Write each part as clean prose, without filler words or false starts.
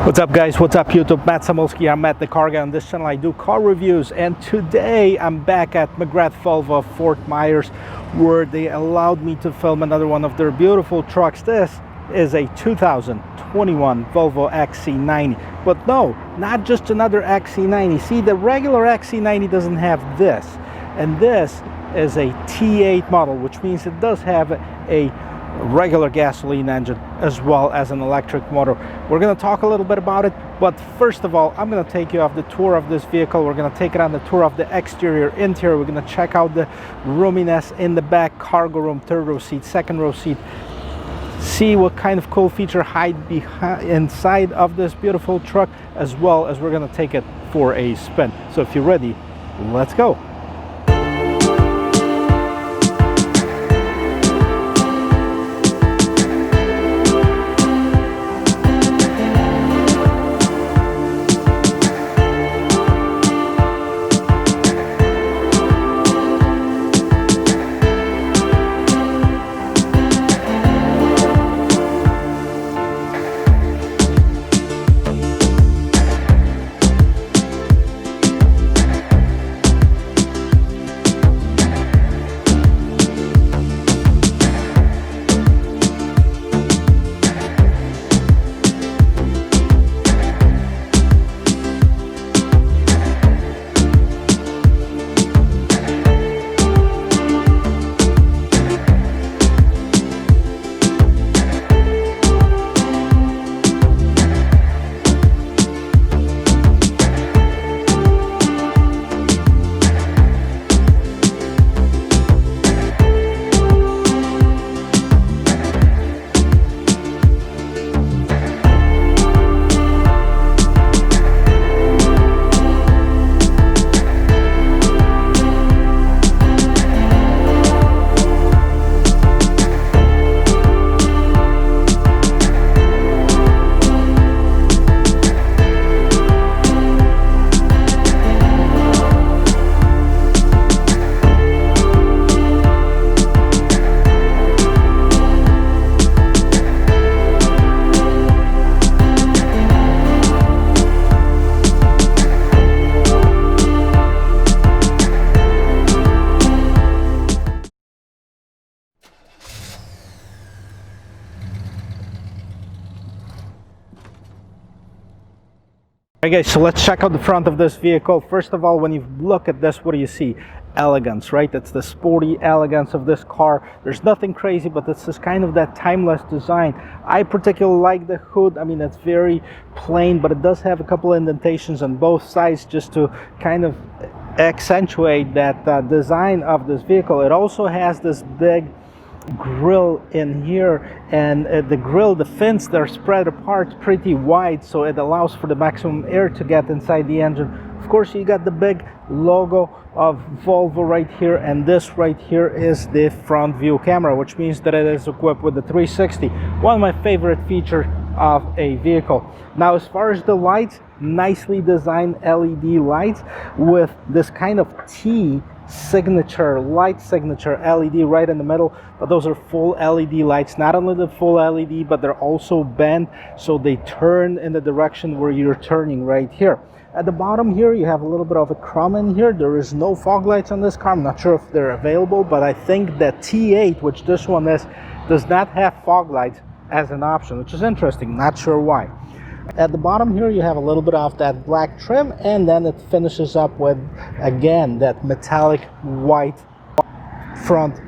What's up guys, what's up YouTube? Matt Samolski. I'm at the Carguy. On this channel I do car reviews, and today I'm back at McGrath Volvo Fort Myers, where they allowed me to film another one of their beautiful trucks. This is a 2021 Volvo XC90, but no, not just another XC90. See, the regular XC90 doesn't have this, and this is a T8 model, which means it does have a regular gasoline engine as well as an electric motor. We're going to talk a little bit about it, but first of all I'm going to take you off the tour of this vehicle. We're going to take it on the tour of the exterior, interior. We're going to check out the roominess in the back, cargo room, third row seat, second row seat, see what kind of cool feature hide behind inside of this beautiful truck, as well as we're going to take it for a spin. So if you're ready, let's go. Alright guys, so let's check out the front of this vehicle. First of all, when you look at this, what do you see? Elegance, right? That's the sporty elegance of this car. There's nothing crazy, but it's just kind of that timeless design. I particularly like the hood. I mean, it's very plain, but it does have a couple of indentations on both sides just to kind of accentuate that design of this vehicle. It also has this big grill in here, and the grill, the fins, they're spread apart pretty wide, so it allows for the maximum air to get inside the engine. Of course, you got the big logo of Volvo right here, and this right here is the front view camera, which means that it is equipped with the 360, one of my favorite features of a vehicle. Now, as far as the lights, nicely designed LED lights with this kind of T signature, light signature LED right in the middle, but those are full LED lights. Not only the full LED, but they're also bent so they turn in the direction where you're turning right here. At the bottom here, you have a little bit of a chrome in here. There is no fog lights on this car. I'm not sure if they're available, but I think that T8, which this one is, does not have fog lights as an option, which is interesting. Not sure why. At the bottom here, you have a little bit of that black trim, and then it finishes up with, again, that metallic white front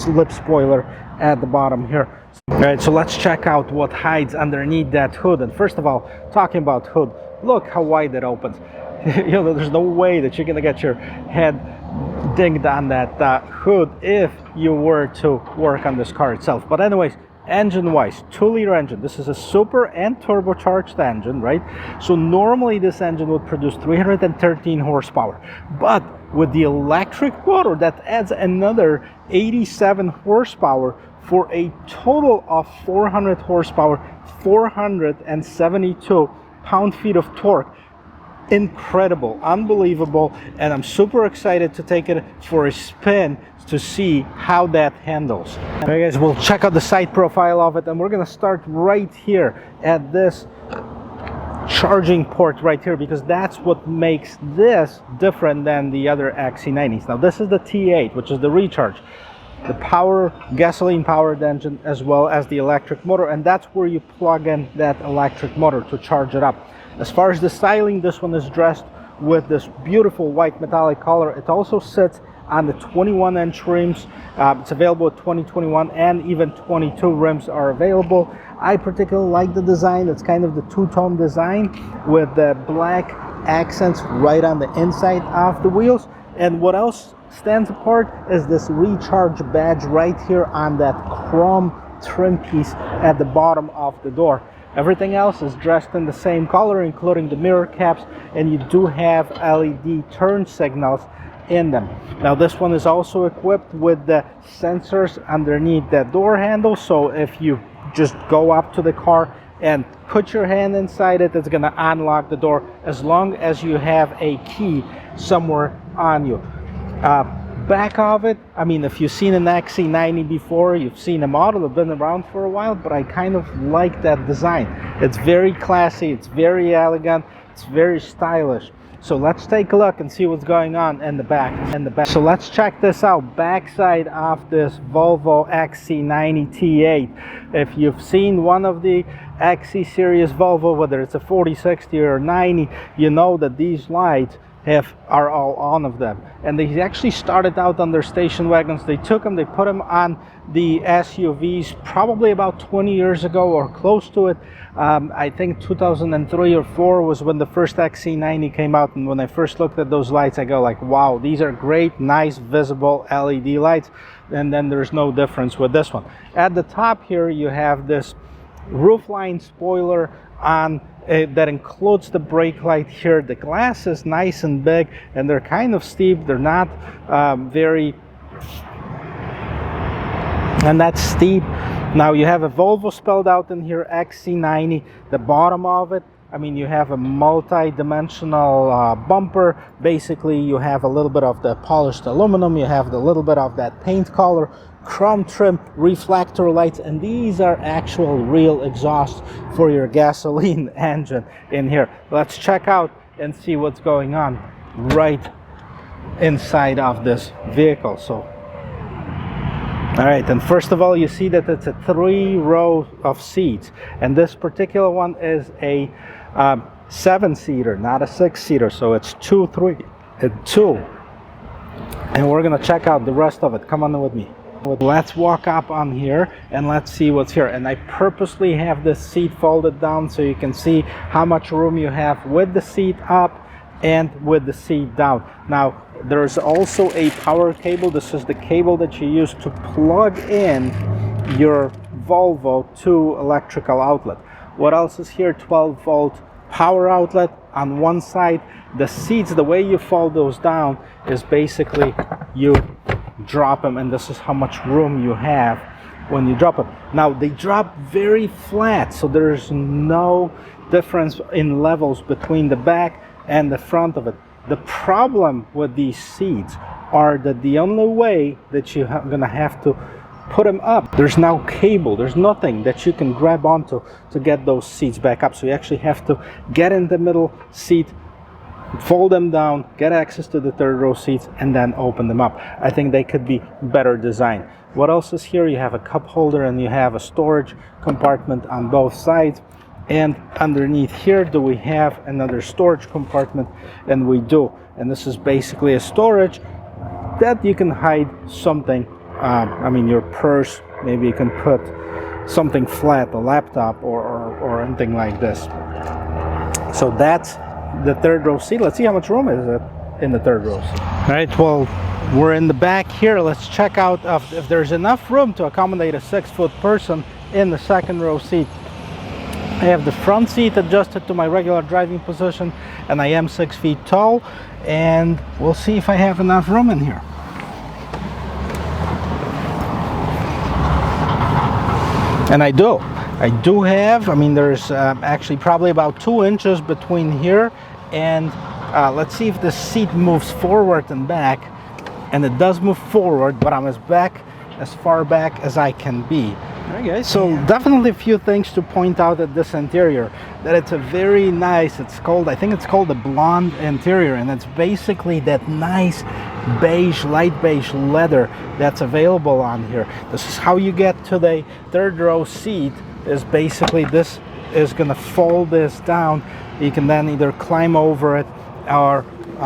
lip spoiler at the bottom here. All right, so let's check out what hides underneath that hood. And first of all, talking about hood, look how wide it opens. You know, there's no way that you're gonna get your head dinged on that hood if you were to work on this car itself. But anyways, engine wise, 2-liter engine. This is a super and turbocharged engine, right? So normally this engine would produce 313 horsepower, but with the electric motor, that adds another 87 horsepower for a total of 400 horsepower, 472 pound-feet of torque. Incredible, unbelievable, and I'm super excited to take it for a spin to see how that handles. Alright guys, we'll check out the side profile of it, and we're gonna start right here at this charging port right here, because that's what makes this different than the other XC90s. Now this is the T8, which is the recharge, the power, gasoline powered engine, as well as the electric motor, and that's where you plug in that electric motor to charge it up. As far as the styling, this one is dressed with this beautiful white metallic color. It also sits on the 21-inch rims. It's available at 2021, and even 22 rims are available. I particularly like the design. It's kind of the two-tone design with the black accents right on the inside of the wheels. And what else stands apart is this recharge badge right here on that chrome trim piece at the bottom of the door. Everything else is dressed in the same color, including the mirror caps, and you do have LED turn signals in them. Now this one is also equipped with the sensors underneath the door handle, so if you just go up to the car and put your hand inside it, it's going to unlock the door as long as you have a key somewhere on you. Back of it, I mean, if you've seen an XC90 before, you've seen a model that's been around for a while, but I kind of like that design. It's very classy, it's very elegant, it's very stylish. So let's take a look and see what's going on in the back. So let's check this out. Backside of this Volvo XC90 T8. If you've seen one of the XC series Volvo, whether it's a 40, 60 or 90, you know that these lights are all on of them. And they actually started out on their station wagons. They took them, they put them on the SUVs probably about 20 years ago or close to it. I think 2003 or 4 was when the first XC90 came out, and when I first looked at those lights, I go like, wow, these are great, nice, visible LED lights. And then there's no difference with this one. At the top here, you have this roofline spoiler on that includes the brake light here. The glass is nice and big, and they're kind of steep. They're not very, and that's steep. Now you have a Volvo spelled out in here, XC90. The bottom of it, I mean, you have a multi-dimensional bumper. Basically, you have a little bit of the polished aluminum. You have the little bit of that paint color, chrome trim, reflector lights, and these are actual real exhausts for your gasoline engine in here. Let's check out and see what's going on right inside of this vehicle. So all right, and first of all, you see that it's a 3-row of seats, and this particular one is a 7-seater, not a 6-seater, so it's 2, 3, and 2. And we're gonna check out the rest of it. Come on with me. Let's walk up on here and let's see what's here. And I purposely have this seat folded down so you can see how much room you have with the seat up and with the seat down. Now there's also a power cable. This is the cable that you use to plug in your Volvo to electrical outlet. What else is here? 12-volt power outlet on one side. The seats, the way you fold those down is basically you drop them, and this is how much room you have when you drop them. Now they drop very flat, so there's no difference in levels between the back and the front of it. The problem with these seats are that the only way that you're gonna have to put them up, there's no cable, there's nothing that you can grab onto to get those seats back up. So you actually have to get in the middle seat, fold them down, get access to the 3rd row seats, and then open them up. I think they could be better designed. What else is here? You have a cup holder and you have a storage compartment on both sides. And underneath here, do we have another storage compartment? And we do. And this is basically a storage that you can hide something. I mean, your purse, maybe you can put something flat, a laptop or anything like this. So that's the 3rd row seat. Let's see how much room is it in the 3rd row seat. All right, well, we're in the back here. Let's check out if there's enough room to accommodate a 6-foot person in the 2nd row seat. I have the front seat adjusted to my regular driving position, and I am 6 feet tall, and we'll see if I have enough room in here. And I do have, I mean, there's actually probably about 2 inches between here and let's see if the seat moves forward and back. And it does move forward, but I'm as far back as I can be. Okay, so definitely a few things to point out at this interior. That it's a very nice, I think it's called a blonde interior, and it's basically that nice beige, light beige leather that's available on here. This is how you get to the third row seat, is basically this is gonna fold this down. You can then either climb over it or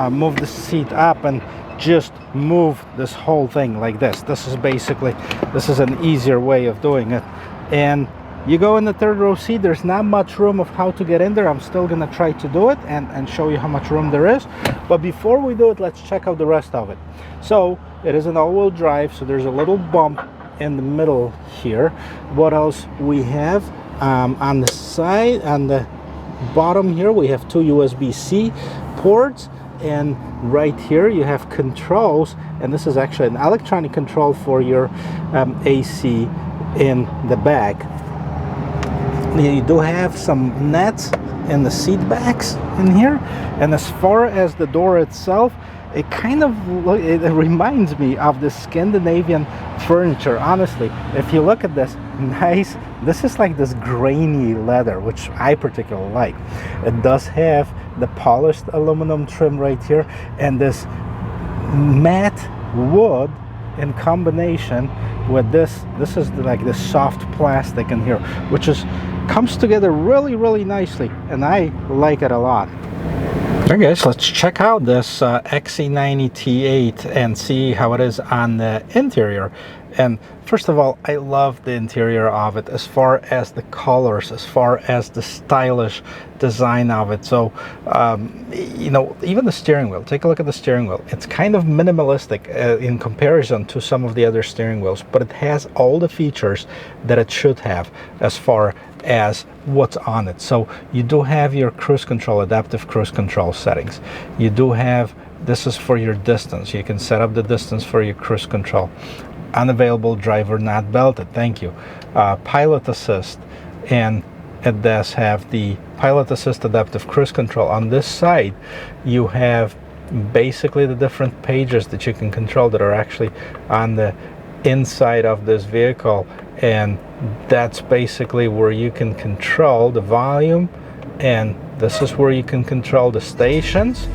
move the seat up and just move this whole thing like this. This is an easier way of doing it. And you go in the third row seat, there's not much room of how to get in there. I'm still gonna try to do it and show you how much room there is. But before we do it, let's check out the rest of it. So it is an all-wheel drive, so there's a little bump in the middle here. What else we have? On the side, on the bottom here, we have two USB-C ports, and right here you have controls, and this is actually an electronic control for your AC in the back. You do have some nets in the seat backs in here, and as far as the door itself, it reminds me of the Scandinavian furniture. Honestly, if you look at this, this is like this grainy leather, which I particularly like. It does have the polished aluminum trim right here, and this matte wood in combination with this is like the soft plastic in here, which comes together really nicely, and I like it a lot. Okay, so let's check out this XC90 T8 and see how it is on the interior. And first of all, I love the interior of it as far as the colors, as far as the stylish design of it. So, you know, even the steering wheel, take a look at the steering wheel. It's kind of minimalistic in comparison to some of the other steering wheels, but it has all the features that it should have as far as what's on it. So you do have your cruise control, adaptive cruise control settings. You do have, this is for your distance. You can set up the distance for your cruise control. Unavailable, driver not belted, thank you. Pilot assist, and it does have the pilot assist adaptive cruise control. On this side, you have basically the different pages that you can control that are actually on the inside of this vehicle, and that's basically where you can control the volume, and this is where you can control the stations.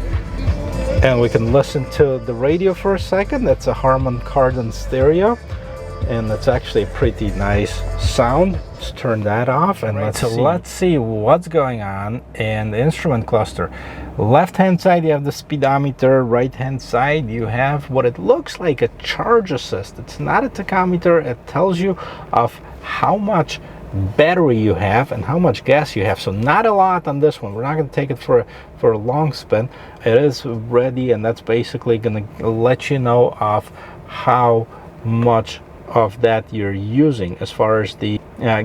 And we can listen to the radio for a second. That's a Harman Kardon stereo, and that's actually a pretty nice sound. Let's turn that off, and let's see what's going on in the instrument cluster. Left hand side you have the speedometer, right hand side you have what it looks like a charge assist. It's not a tachometer. It tells you of how much battery you have and how much gas you have. So not a lot on this one. We're not going to take it for a long spin. It is ready, and that's basically going to let you know of how much of that you're using as far as the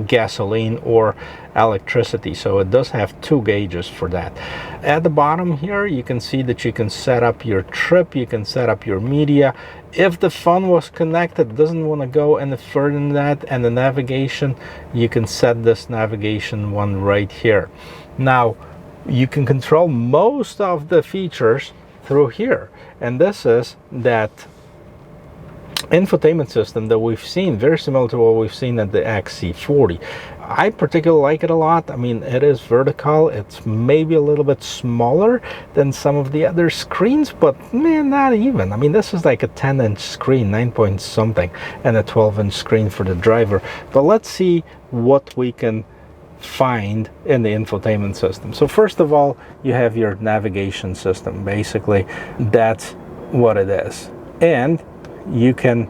gasoline or electricity. So it does have two gauges for that. At the bottom here you can see that you can set up your trip, you can set up your media. If the phone was connected, doesn't want to go any further than that, and the navigation, you can set this navigation one right here. Now you can control most of the features through here, and this is that infotainment system that we've seen, very similar to what we've seen at the XC40. I particularly like it a lot. I mean, it is vertical. It's maybe a little bit smaller than some of the other screens, but man, not even. I mean, this is like a 10-inch screen, 9 point something, and a 12-inch screen for the driver. But let's see what we can find in the infotainment system. So first of all, you have your navigation system. Basically, that's what it is. And you can,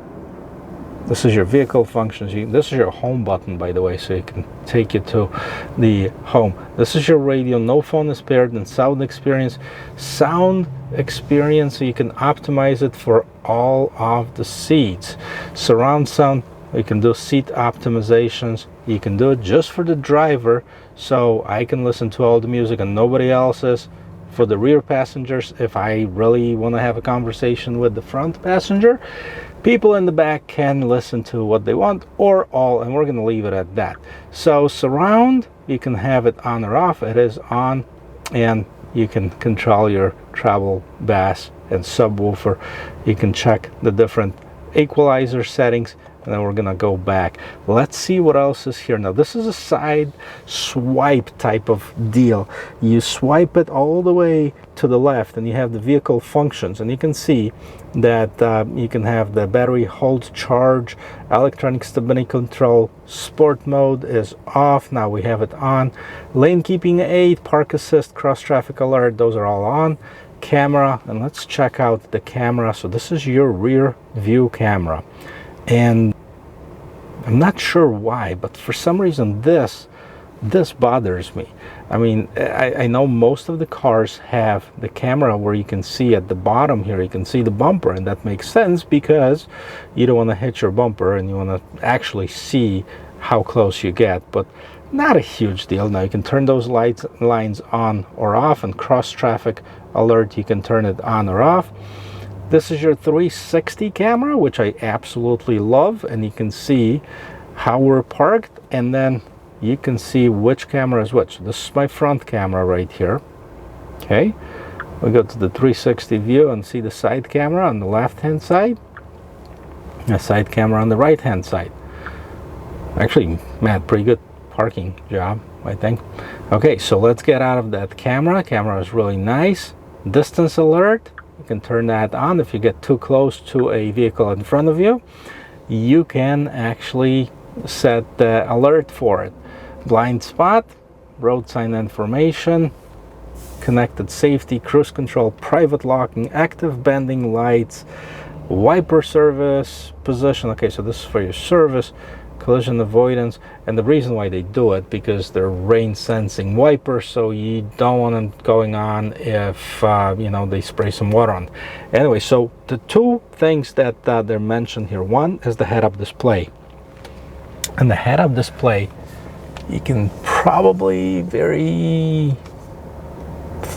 this is your vehicle functions. This is your home button, by the way, so it can take you to the home. This is your radio. No phone is paired. And sound experience. Sound experience, so you can optimize it for all of the seats. Surround sound, you can do seat optimizations. You can do it just for the driver, so I can listen to all the music and nobody else's. For the rear passengers, if I really want to have a conversation with the front passenger, people in the back can listen to what they want or all, and we're going to leave it at that. So surround, you can have it on or off. It is on, and you can control your treble, bass, and subwoofer. You can check the different equalizer settings. and then we're gonna go back. Let's see what else is here. Now this is a side swipe type of deal. You swipe it all the way to the left and you have the vehicle functions, and you can see that you can have the battery hold charge, electronic stability control, sport mode is off, now we have it on, lane keeping aid, park assist, cross traffic alert, those are all on. Camera, and let's check out the camera. So this is your rear view camera, and I'm not sure why, but for some reason this bothers me. I mean, I know most of the cars have the camera where you can see at the bottom here, you can see the bumper, and that makes sense because you don't want to hit your bumper and you want to actually see how close you get, but not a huge deal. Now you can turn those lines on or off, and cross traffic alert, you can turn it on or off. This is your 360 camera, which I absolutely love, and you can see how we're parked, and then you can see which camera is which. This is my front camera right here. Okay, we go to the 360 view and see the side camera on the left hand side, the side camera on the right hand side. Actually, Matt, pretty good parking job, I think. Okay, so let's get out of that camera. Camera is really nice. Distance alert, you can turn that on. If you get too close to a vehicle in front of you, you can actually set the alert for it. Blind spot, road sign information, connected safety, cruise control, private locking, active bending lights, wiper service, position. Okay, so this is for your service, collision avoidance, and the reason why they do it, because they're rain sensing wipers, so you don't want them going on if you know, they spray some water on. Anyway, so the two things that they're mentioned here, one is the head-up display, and the head-up display you can probably very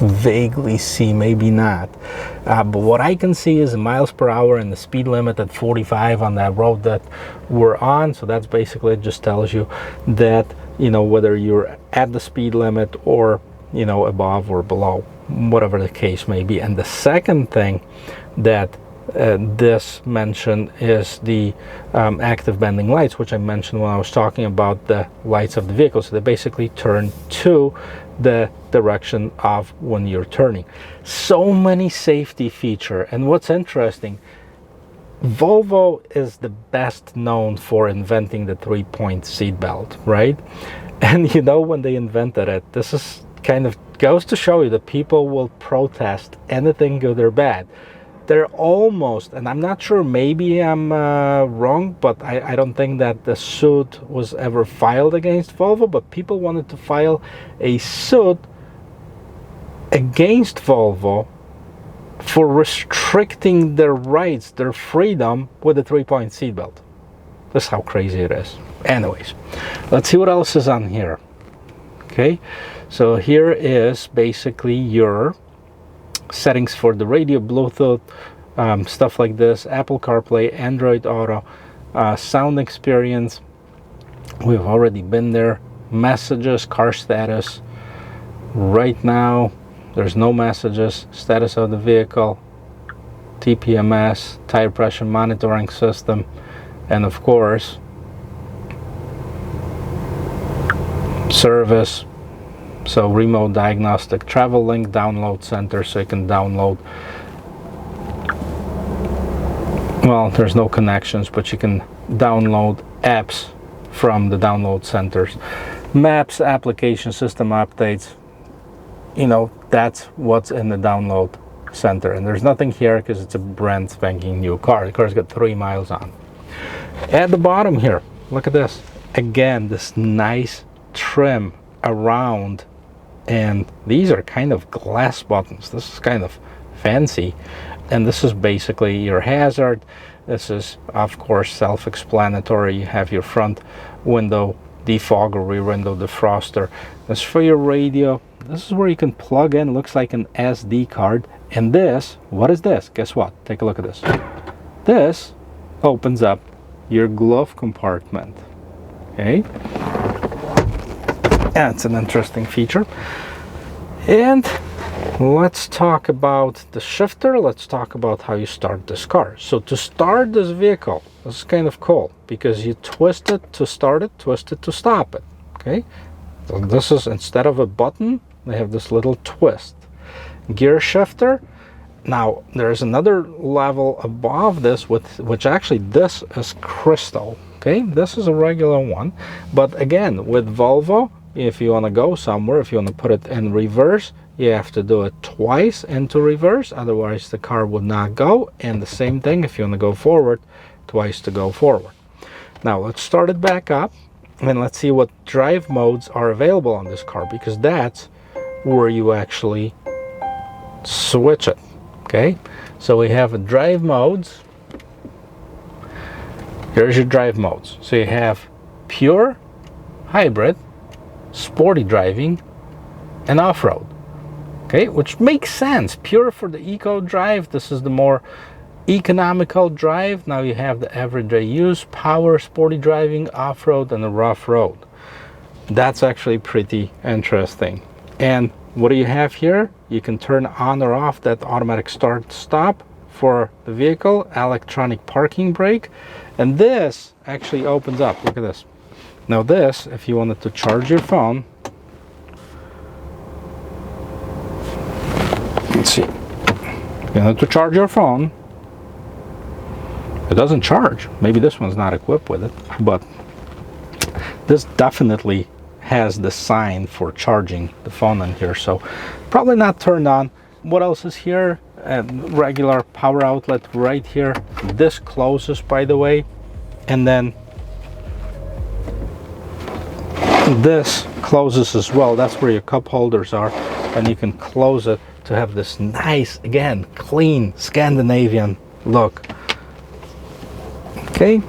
vaguely see, maybe not, but what I can see is miles per hour and the speed limit at 45 on that road that we're on. So that's basically, it just tells you that, you know, whether you're at the speed limit or, you know, above or below, whatever the case may be. And the second thing that this mentioned is the active bending lights, which I mentioned when I was talking about the lights of the vehicle. So they basically turn to the direction of when you're turning. So many safety feature. And what's interesting, Volvo is the best known for inventing the 3-point seat belt, right? And you know, when they invented it, this is kind of goes to show you that people will protest anything good or bad. They're almost, and I'm not sure, maybe I'm wrong, but I don't think that the suit was ever filed against Volvo, but people wanted to file a suit against Volvo for restricting their rights, their freedom with a 3-point seatbelt. That's how crazy it is. Anyways, let's see what else is on here. Okay, so here is basically your settings for the radio, Bluetooth, stuff like this, Apple CarPlay, Android Auto, sound experience, we've already been there, messages, car status. Right now there's no messages, status of the vehicle, TPMS, tire pressure monitoring system, and of course service. So remote diagnostic, travel link, download center, so you can download, well, there's no connections, but you can download apps from the download centers. Maps, application, system updates, you know, that's what's in the download center. And there's nothing here because it's a brand spanking new car. The car's got 3 miles on. At the bottom here, look at this. Again, this nice trim around, and these are kind of glass buttons. This is kind of fancy, and this is basically your hazard. This is of course self-explanatory. You have your front window defogger, rear window defroster. This is for your radio. This is where you can plug in, looks like an SD card. And this, what is this? Guess what? Take a look at this. This opens up your glove compartment. Okay, that's an interesting feature. And let's talk about the shifter. Let's talk about how you start this car. So to start this vehicle, this is kind of cool because you twist it to start it, twist it to stop it. Okay, so this is, instead of a button, they have this little twist. Gear shifter. Now there's another level above this, with which actually this is crystal. Okay, this is a regular one, but again, with Volvo, if you want to go somewhere, if you want to put it in reverse, you have to do it twice into reverse, otherwise the car would not go. And the same thing if you want to go forward, twice to go forward. Now let's start it back up and let's see what drive modes are available on this car, because that's where you actually switch it. Okay, so we have a drive modes. Here's your drive modes. So you have pure, hybrid, sporty driving, and off-road. Okay, which makes sense. Pure for the eco drive. This is the more economical drive. Now you have the everyday use, power, sporty driving, off-road, and the rough road. That's actually pretty interesting. And what do you have here? You can turn on or off that automatic start stop for the vehicle, electronic parking brake, and this actually opens up. Look at this. Now this, if you wanted to charge your phone, let's see, you wanted to charge your phone, it doesn't charge. Maybe this one's not equipped with it, but this definitely has the sign for charging the phone in here, so probably not turned on. What else is here? A regular power outlet right here. This closes, by the way, and then this closes as well. That's where your cup holders are, and you can close it to have this nice, again, clean Scandinavian look. Okay,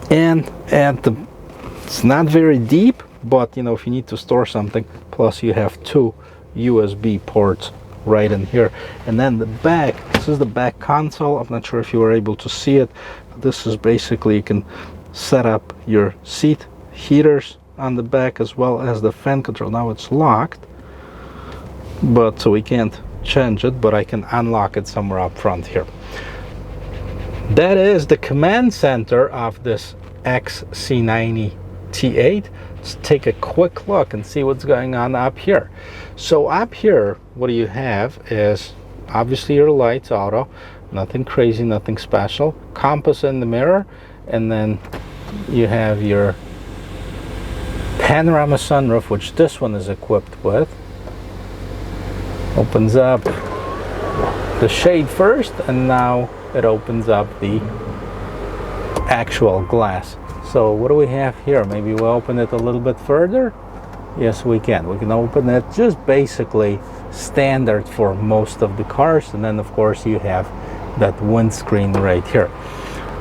and it's not very deep, but you know, if you need to store something, plus you have two USB ports right in here. And then the back, this is the back console. I'm not sure if you were able to see it. This is basically, you can set up your seat heaters on the back as well as the fan control. Now it's locked, but so we can't change it, but I can unlock it somewhere up front here. That is the command center of this XC90 T8. Let's take a quick look and see what's going on up here. So up here, what do you have is obviously your lights, auto, nothing crazy, nothing special, compass in the mirror, and then you have your panorama sunroof, which this one is equipped with. Opens up the shade first, and now it opens up the actual glass. So what do we have here? Maybe we'll open it a little bit further. Yes, we can. We can open it just basically standard for most of the cars. And then of course you have that windscreen right here.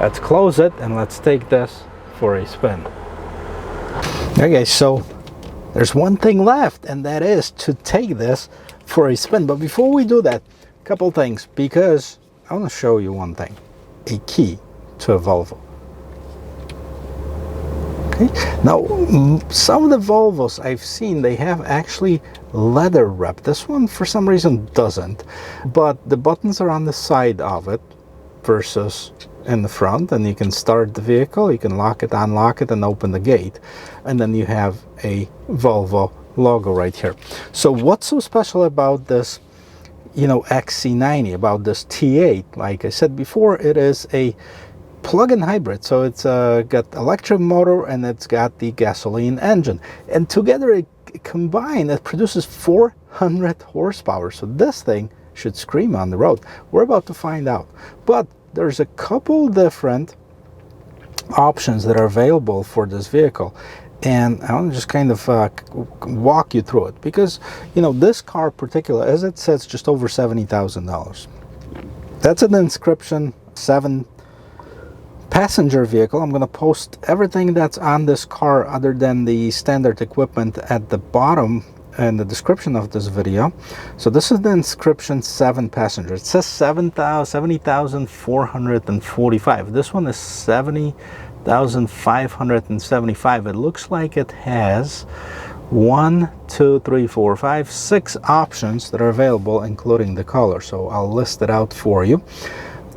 Let's close it and let's take this for a spin. Okay, so there's one thing left, and that is to take this for a spin. But before we do that, a couple things, because I want to show you one thing, a key to a Volvo. Now, some of the Volvos I've seen, they have actually leather wrap. This one, for some reason, doesn't. But the buttons are on the side of it versus in the front. And you can start the vehicle, you can lock it, unlock it, and open the gate. And then you have a Volvo logo right here. So what's so special about this, you know, XC90, about this T8? Like I said before, it is a plug-in hybrid, so it's got electric motor and it's got the gasoline engine, and together it combined it produces 400 horsepower. So this thing should scream on the road. We're about to find out, but there's a couple different options that are available for this vehicle, and I want to just kind of walk you through it, because you know, this car in particular, as it says, just over $70,000. That's an inscription 7 passenger vehicle. I'm going to post everything that's on this car other than the standard equipment at the bottom in the description of this video. So this is the inscription 7 passenger. It says 70,445. This one is 70,575. It looks like it has 1, 2, 3, 4, 5, 6 options that are available, including the color. So I'll list it out for you.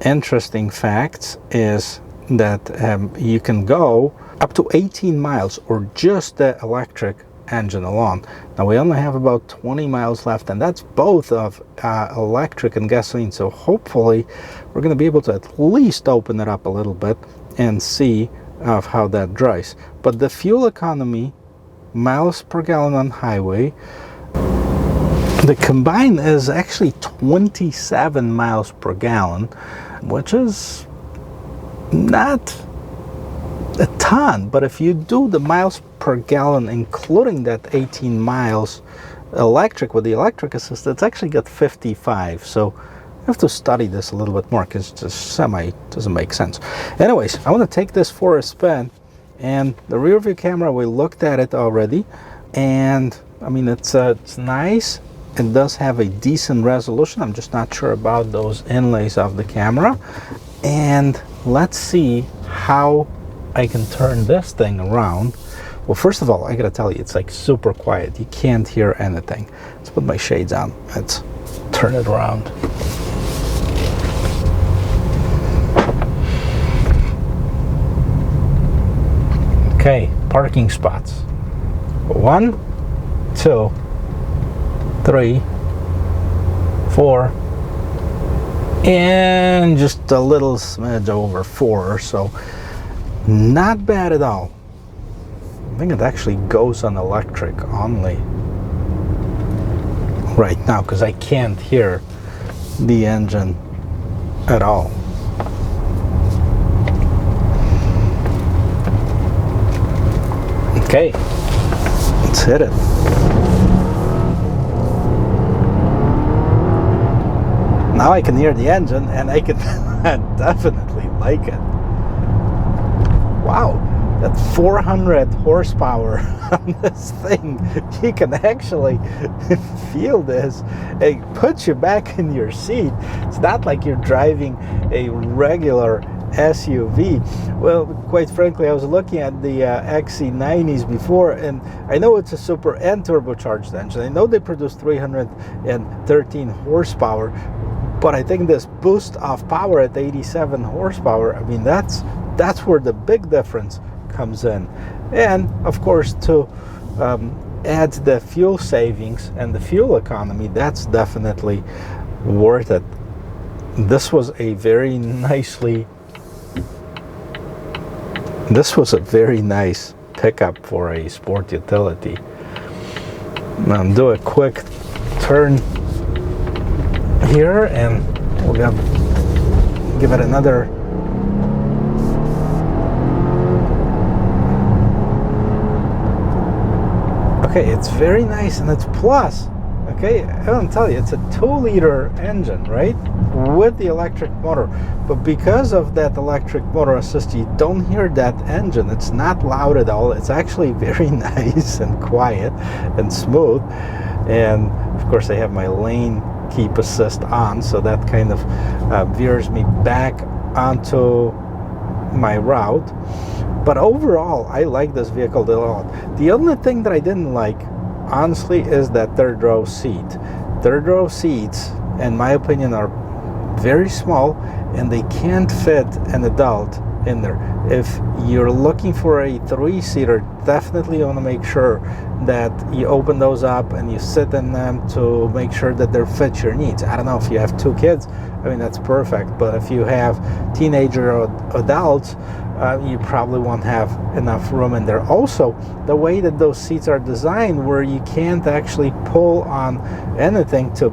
Interesting facts is that you can go up to 18 miles or just the electric engine alone. Now we only have about 20 miles left, and that's both of electric and gasoline, so hopefully we're going to be able to at least open it up a little bit and see of how that drives. But the fuel economy, miles per gallon on highway, the combined is actually 27 miles per gallon, which is not a ton, but if you do the miles per gallon including that 18 miles electric with the electric assist, it's actually got 55. So I have to study this a little bit more because it just doesn't make sense. Anyways, I want to take this for a spin, and the rear view camera, we looked at it already, and I mean it's nice. It does have a decent resolution. I'm just not sure about those inlays of the camera. And let's see how I can turn this thing around. Well, first of all, I gotta tell you, it's like super quiet. You can't hear anything. Let's put my shades on. Let's turn it around. Okay, parking spots. 1, 2, 3, 4, and just a little smidge over 4, so not bad at all. I think it actually goes on electric only right now because I can't hear the engine at all. Okay, let's hit it. Now I can hear the engine, and I can definitely like it. Wow, that 400 horsepower on this thing, you can actually feel this. It puts you back in your seat. It's not like you're driving a regular SUV. Well, quite frankly, I was looking at the XC90s before, and I know it's a super and turbocharged engine. I know they produce 313 horsepower, but I think this boost of power at 87 horsepower, I mean, that's where the big difference comes in. And of course, to add the fuel savings and the fuel economy, that's definitely worth it. This was a very nice pickup for a sport utility. Now do a quick turn here, and we'll give it another. Okay, it's very nice, and it's plus. Okay, I don't tell you, it's a 2-liter engine, right, with the electric motor. But because of that electric motor assist, you don't hear that engine. It's not loud at all. It's actually very nice and quiet and smooth. And of course, I have my lane keep assist on, so that kind of veers me back onto my route. But overall, I like this vehicle a lot. The only thing that I didn't like, honestly, is that third row seat. Third row seats, in my opinion, are very small, and they can't fit an adult in there. If you're looking for a 3-seater, definitely want to make sure that you open those up and you sit in them to make sure that they fit your needs. I don't know if you have 2 kids, I mean, that's perfect. But if you have teenager or adults, you probably won't have enough room in there. Also, the way that those seats are designed, where you can't actually pull on anything to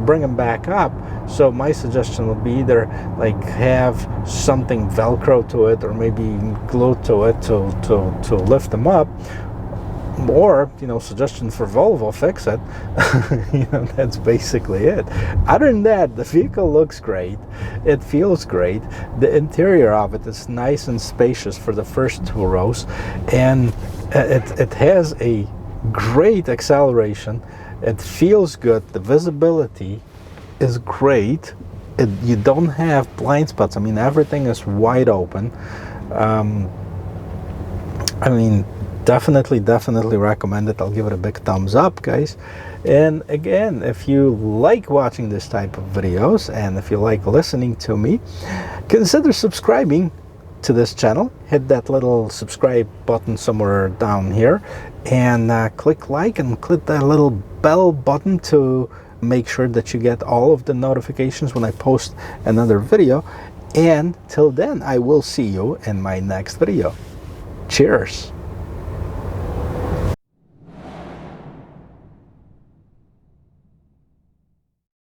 bring them back up. So my suggestion would be either like have something Velcro to it, or maybe glued to it to lift them up. Or, suggestion for Volvo, fix it. That's basically it. Other than that, the vehicle looks great. It feels great. The interior of it is nice and spacious for the first 2 rows. And it has a great acceleration. It feels good. The visibility is great. You don't have blind spots. I mean, everything is wide open. definitely recommend it. I'll give it a big thumbs up, guys. And again, if you like watching this type of videos and if you like listening to me, consider subscribing to this channel. Hit that little subscribe button somewhere down here and click like and click that little bell button to make sure that you get all of the notifications when I post another video. And till then, I will see you in my next video. Cheers.